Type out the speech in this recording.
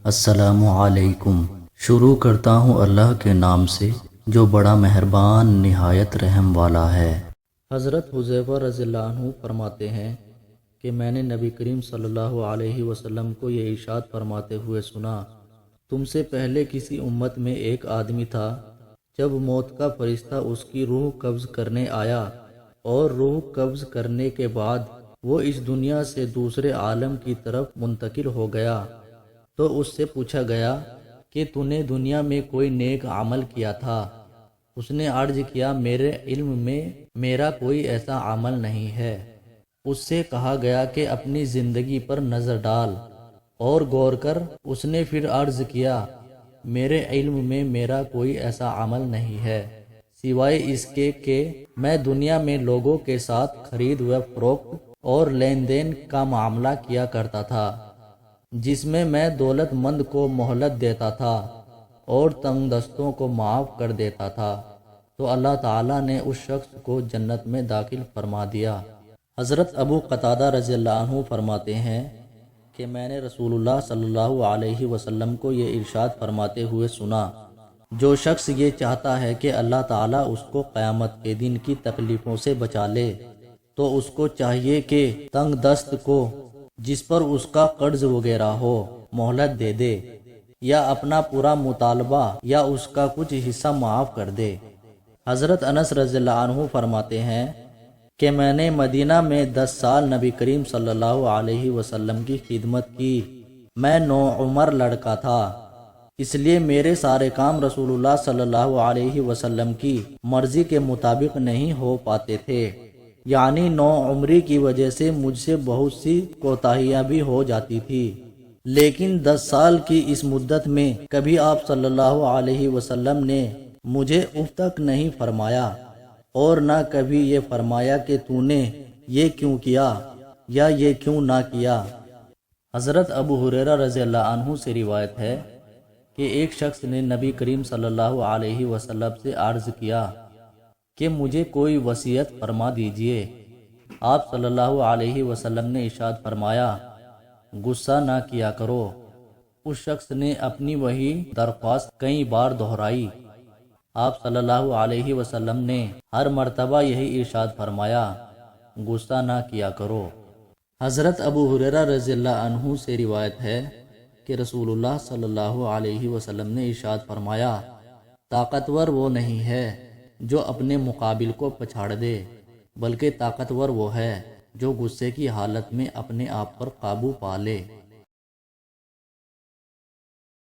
السلام علیکم۔ شروع کرتا ہوں اللہ کے نام سے جو بڑا مہربان نہایت رحم والا ہے۔ حضرت حذیفہ رضی اللہ عنہ فرماتے ہیں کہ میں نے نبی کریم صلی اللہ علیہ وسلم کو یہ ارشاد فرماتے ہوئے سنا، تم سے پہلے کسی امت میں ایک آدمی تھا، جب موت کا فرشتہ اس کی روح قبض کرنے آیا اور روح قبض کرنے کے بعد وہ اس دنیا سے دوسرے عالم کی طرف منتقل ہو گیا تو اس سے پوچھا گیا کہ تو نے دنیا میں کوئی نیک عمل کیا تھا؟ اس نے عرض کیا میرے علم میں میرا کوئی ایسا عمل نہیں ہے۔ اس سے کہا گیا کہ اپنی زندگی پر نظر ڈال اور غور کر۔ اس نے پھر عرض کیا میرے علم میں میرا کوئی ایسا عمل نہیں ہے سوائے اس کے کہ میں دنیا میں لوگوں کے ساتھ خرید و فروخت اور لین دین کا معاملہ کیا کرتا تھا، جس میں میں دولت مند کو مہلت دیتا تھا اور تنگ دستوں کو معاف کر دیتا تھا، تو اللہ تعالیٰ نے اس شخص کو جنت میں داخل فرما دیا۔ حضرت ابو قتادہ رضی اللہ عنہ فرماتے ہیں کہ میں نے رسول اللہ صلی اللہ علیہ وسلم کو یہ ارشاد فرماتے ہوئے سنا، جو شخص یہ چاہتا ہے کہ اللہ تعالیٰ اس کو قیامت کے دن کی تکلیفوں سے بچا لے تو اس کو چاہیے کہ تنگ دست کو جس پر اس کا قرض وغیرہ ہو مہلت دے دے، یا اپنا پورا مطالبہ یا اس کا کچھ حصہ معاف کر دے۔ حضرت انس رضی اللہ عنہ فرماتے ہیں کہ میں نے مدینہ میں 10 سال نبی کریم صلی اللہ علیہ وسلم کی خدمت کی۔ میں نوعمر لڑکا تھا، اس لیے میرے سارے کام رسول اللہ صلی اللہ علیہ وسلم کی مرضی کے مطابق نہیں ہو پاتے تھے، یعنی نوعمری کی وجہ سے مجھ سے بہت سی کوتاہیاں بھی ہو جاتی تھی، لیکن 10 سال کی اس مدت میں کبھی آپ صلی اللہ علیہ وسلم نے مجھے اف تک نہیں فرمایا اور نہ کبھی یہ فرمایا کہ تو نے یہ کیوں کیا یا یہ کیوں نہ کیا۔ حضرت ابو ہریرہ رضی اللہ عنہ سے روایت ہے کہ ایک شخص نے نبی کریم صلی اللہ علیہ وسلم سے عرض کیا کہ مجھے کوئی وصیت فرما دیجئے۔ آپ صلی اللہ علیہ وسلم نے ارشاد فرمایا غصہ نہ کیا کرو۔ اس شخص نے اپنی وہی درخواست کئی بار دہرائی۔ آپ صلی اللہ علیہ وسلم نے ہر مرتبہ یہی ارشاد فرمایا غصہ نہ کیا کرو۔ حضرت ابو ہریرہ رضی اللہ عنہ سے روایت ہے کہ رسول اللہ صلی اللہ علیہ وسلم نے ارشاد فرمایا طاقتور وہ نہیں ہے جو اپنے مقابل کو پچھاڑ دے، بلکہ طاقتور وہ ہے جو غصے کی حالت میں اپنے آپ پر قابو پا لے۔